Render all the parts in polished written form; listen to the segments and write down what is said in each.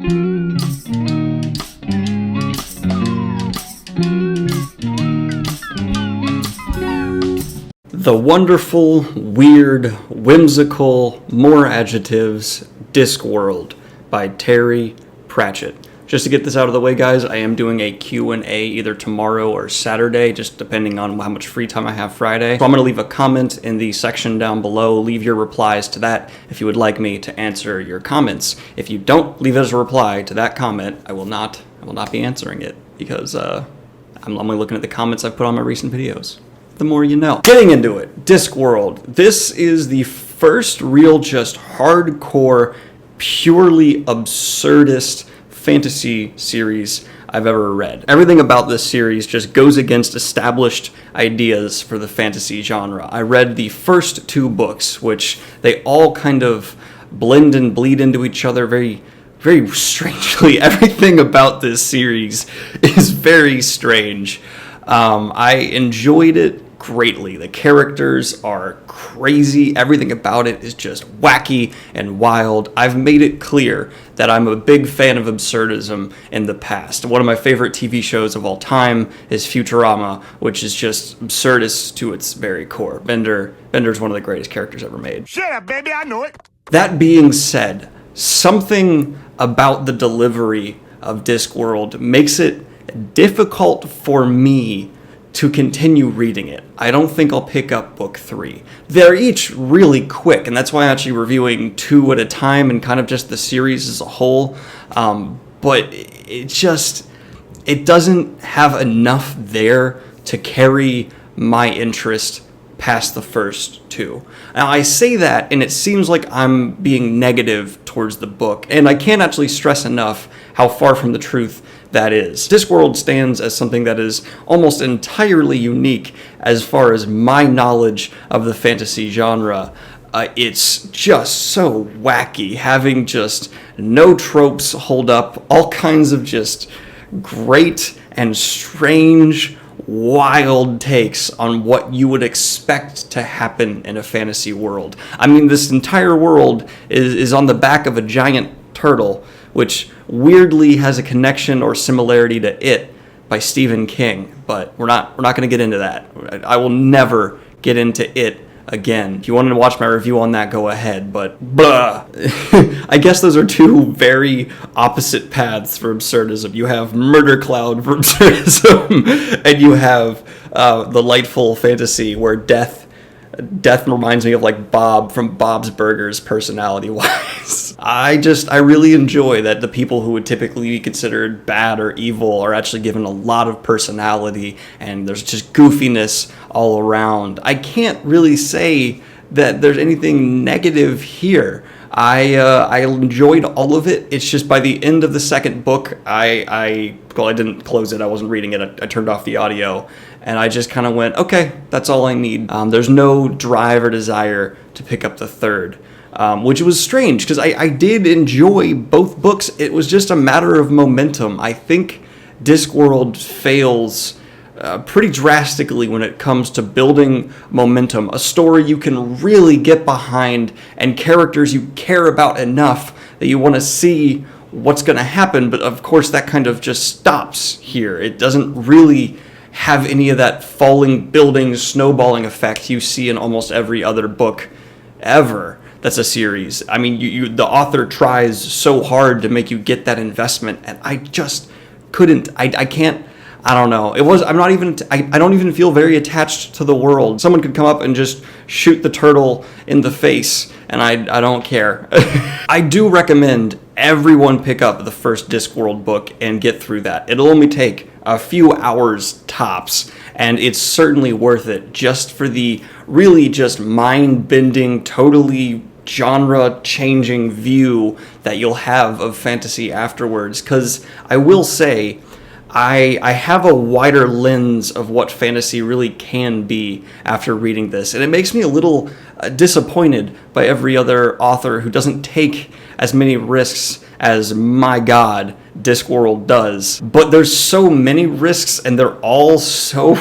The wonderful, weird, whimsical, more adjectives, Discworld by Terry Pratchett. Just to get this out of the way, guys, I am doing a Q&A either tomorrow or Saturday, just depending on how much free time I have Friday. So I'm going to leave a comment in the section down below. Leave your replies to that if you would like me to answer your comments. If you don't leave it as a reply to that comment, I will not be answering it, because I'm only looking at the comments I've put on my recent videos. The more you know. Getting into it, Discworld. This is the first real, just hardcore, purely absurdist fantasy series I've ever read. Everything about this series just goes against established ideas for the fantasy genre. I read the first two books, which they all kind of blend and bleed into each other very, very strangely. Everything about this series is very strange. I enjoyed it greatly. The characters are crazy. Everything about it is just wacky and wild. I've made it clear that I'm a big fan of absurdism in the past. One of my favorite TV shows of all time is Futurama, which is just absurdist to its very core. Bender's one of the greatest characters ever made. Shut up, baby, I know it. That being said, something about the delivery of Discworld makes it difficult for me to continue reading it. I don't think I'll pick up book 3. They're each really quick, and that's why I'm actually reviewing 2 at a time and kind of just the series as a whole. But it doesn't have enough there to carry my interest past the first 2. Now, I say that, and it seems like I'm being negative towards the book, and I can't actually stress enough how far from the truth that is. Discworld stands as something that is almost entirely unique as far as my knowledge of the fantasy genre. It's just so wacky, having just no tropes hold up, all kinds of just great and strange, wild takes on what you would expect to happen in a fantasy world. I mean, this entire world is on the back of a giant turtle, which weirdly has a connection or similarity to It by Stephen King, but we're not going to get into that. I will never get into It again. If you wanted to watch my review on that, go ahead, but blah. I guess those are two very opposite paths for absurdism. You have Murder Cloud for absurdism, and you have the delightful fantasy where death reminds me of like Bob from Bob's Burgers personality-wise. I really enjoy that the people who would typically be considered bad or evil are actually given a lot of personality, and there's just goofiness all around. I can't really say that there's anything negative here. I enjoyed all of it. It's just by the end of the second book, I didn't close it. I wasn't reading it. I turned off the audio, and I just kind of went, okay, that's all I need. There's no drive or desire to pick up the third, which was strange because I did enjoy both books. It was just a matter of momentum. I think Discworld fails pretty drastically when it comes to building momentum, a story you can really get behind, and characters you care about enough that you want to see what's going to happen. But of course that kind of just stops here. It doesn't really have any of that falling building snowballing effect you see in almost every other book ever that's a series. I mean, the author tries so hard to make you get that investment, and I just couldn't. I can't. I don't know. I don't even feel very attached to the world. Someone could come up and just shoot the turtle in the face, and I don't care. I do recommend everyone pick up the first Discworld book and get through that. It'll only take a few hours tops, and it's certainly worth it just for the really just mind-bending, totally genre-changing view that you'll have of fantasy afterwards. Because I will say, I have a wider lens of what fantasy really can be after reading this, and it makes me a little disappointed by every other author who doesn't take as many risks as, my God, Discworld does. But there's so many risks, and they're all so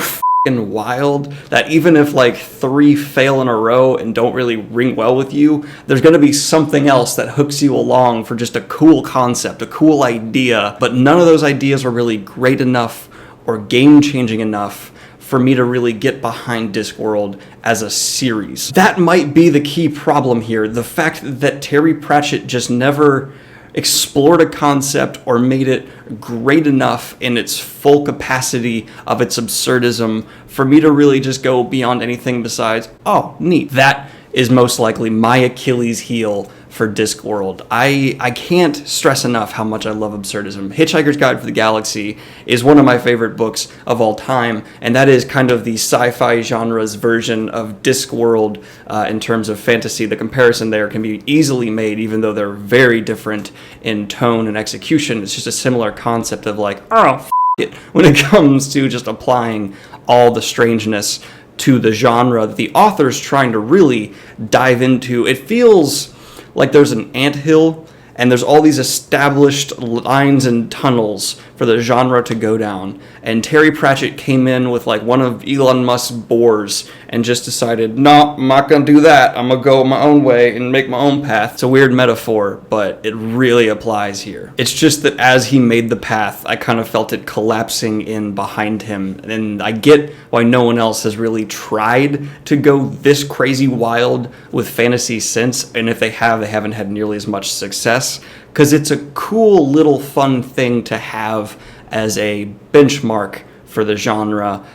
wild that even if like 3 fail in a row and don't really ring well with you, there's going to be something else that hooks you along for just a cool concept, a cool idea, but none of those ideas were really great enough or game-changing enough for me to really get behind Discworld as a series. That might be the key problem here, the fact that Terry Pratchett just never explored a concept or made it great enough in its full capacity of its absurdism for me to really just go beyond anything besides, oh, neat. That is most likely my Achilles heel for Discworld. I can't stress enough how much I love absurdism. Hitchhiker's Guide to the Galaxy is one of my favorite books of all time, and that is kind of the sci-fi genre's version of Discworld in terms of fantasy. The comparison there can be easily made, even though they're very different in tone and execution. It's just a similar concept of like, oh, f*** it, when it comes to just applying all the strangeness to the genre that the author's trying to really dive into. It feels like there's an anthill and there's all these established lines and tunnels for the genre to go down. And Terry Pratchett came in with like one of Elon Musk's boars and just decided, no, I'm not going to do that. I'm going to go my own way and make my own path. It's a weird metaphor, but it really applies here. It's just that as he made the path, I kind of felt it collapsing in behind him. And I get why no one else has really tried to go this crazy wild with fantasy since. And if they have, they haven't had nearly as much success. Because it's a cool little fun thing to have as a benchmark for the genre,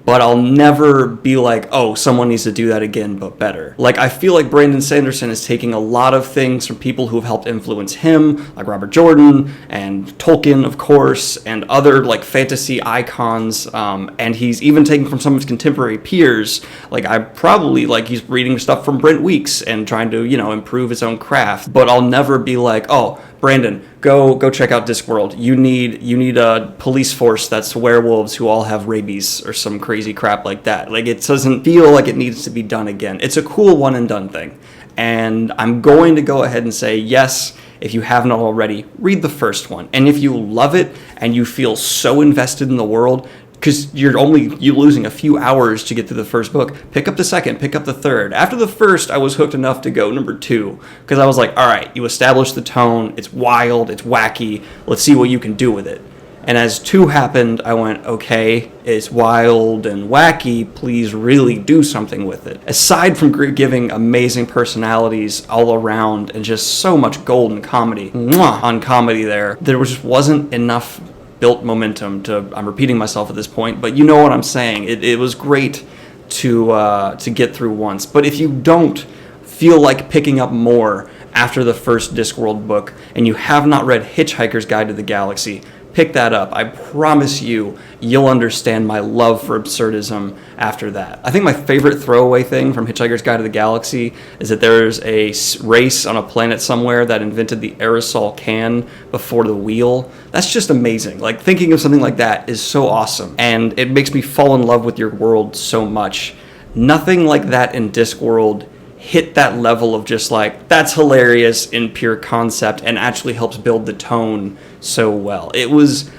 but I'll never be like, oh, someone needs to do that again, but better. Like, I feel like Brandon Sanderson is taking a lot of things from people who have helped influence him, like Robert Jordan and Tolkien, of course, and other like fantasy icons, and he's even taking from some of his contemporary peers. Like, I probably, like, he's reading stuff from Brent Weeks and trying to, you know, improve his own craft, but I'll never be like, oh, Brandon, go check out Discworld. You need a police force that's werewolves who all have rabies or some crazy crap like that. Like, it doesn't feel like it needs to be done again. It's a cool one and done thing. And I'm going to go ahead and say, yes, if you haven't already, read the first one. And if you love it and you feel so invested in the world, because you're losing a few hours to get through the first book, pick up the second, pick up the third. After the first, I was hooked enough to go number 2, because I was like, all right, you established the tone, it's wild, it's wacky, let's see what you can do with it. And as 2 happened, I went, okay, it's wild and wacky, please really do something with it. Aside from giving amazing personalities all around and just so much golden comedy, on comedy there just wasn't enough built momentum to, I'm repeating myself at this point, but you know what I'm saying. It was great to get through once. But if you don't feel like picking up more after the first Discworld book, and you have not read Hitchhiker's Guide to the Galaxy, pick that up. I promise you'll understand my love for absurdism after that. I think my favorite throwaway thing from Hitchhiker's Guide to the Galaxy is that there's a race on a planet somewhere that invented the aerosol can before the wheel. That's just amazing. Like, thinking of something like that is so awesome, and it makes me fall in love with your world so much. Nothing like that in Discworld hit that level of just like, that's hilarious in pure concept and actually helps build the tone so well. It was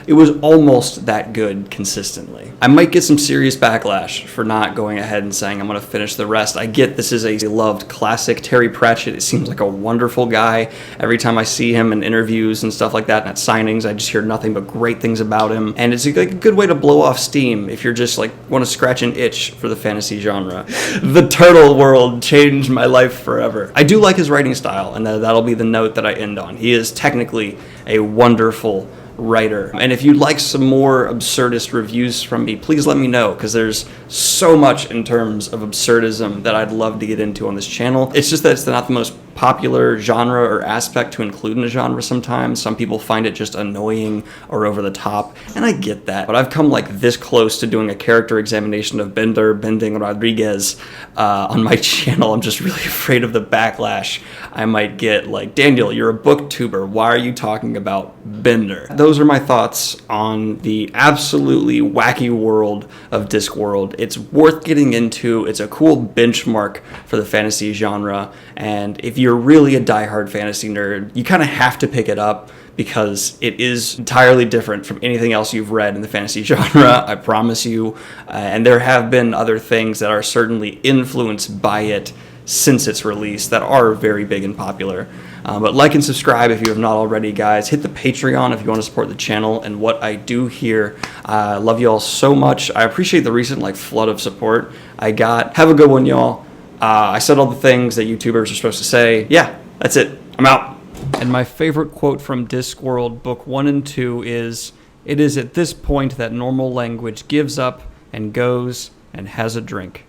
almost that good consistently. I might get some serious backlash for not going ahead and saying I'm going to finish the rest. I get this is a loved classic. Terry Pratchett, it seems like a wonderful guy. Every time I see him in interviews and stuff like that and at signings, I just hear nothing but great things about him. And it's like a good way to blow off steam if you're just like want to scratch an itch for the fantasy genre. The turtle world changed my life forever. I do like his writing style, and that'll be the note that I end on. He is technically a wonderful writer. And if you'd like some more absurdist reviews from me, please let me know, because there's so much in terms of absurdism that I'd love to get into on this channel. It's just that it's not the most popular genre or aspect to include in a genre sometimes. Some people find it just annoying or over the top, and I get that. But I've come like this close to doing a character examination of Bending Rodriguez on my channel. I'm just really afraid of the backlash I might get. Like, Daniel, you're a booktuber. Why are you talking about Bender? Those are my thoughts on the absolutely wacky world of Discworld. It's worth getting into. It's a cool benchmark for the fantasy genre, and if you're really a diehard fantasy nerd, you kind of have to pick it up because it is entirely different from anything else you've read in the fantasy genre, I promise you. And there have been other things that are certainly influenced by it since its release that are very big and popular. But like and subscribe if you have not already, guys. Hit the Patreon if you want to support the channel and what I do here. I love you all so much. I appreciate the recent flood of support I got. Have a good one, y'all. I said all the things that YouTubers are supposed to say. Yeah, that's it. I'm out. And my favorite quote from Discworld, Book 1 and 2 is, "It is at this point that normal language gives up and goes and has a drink."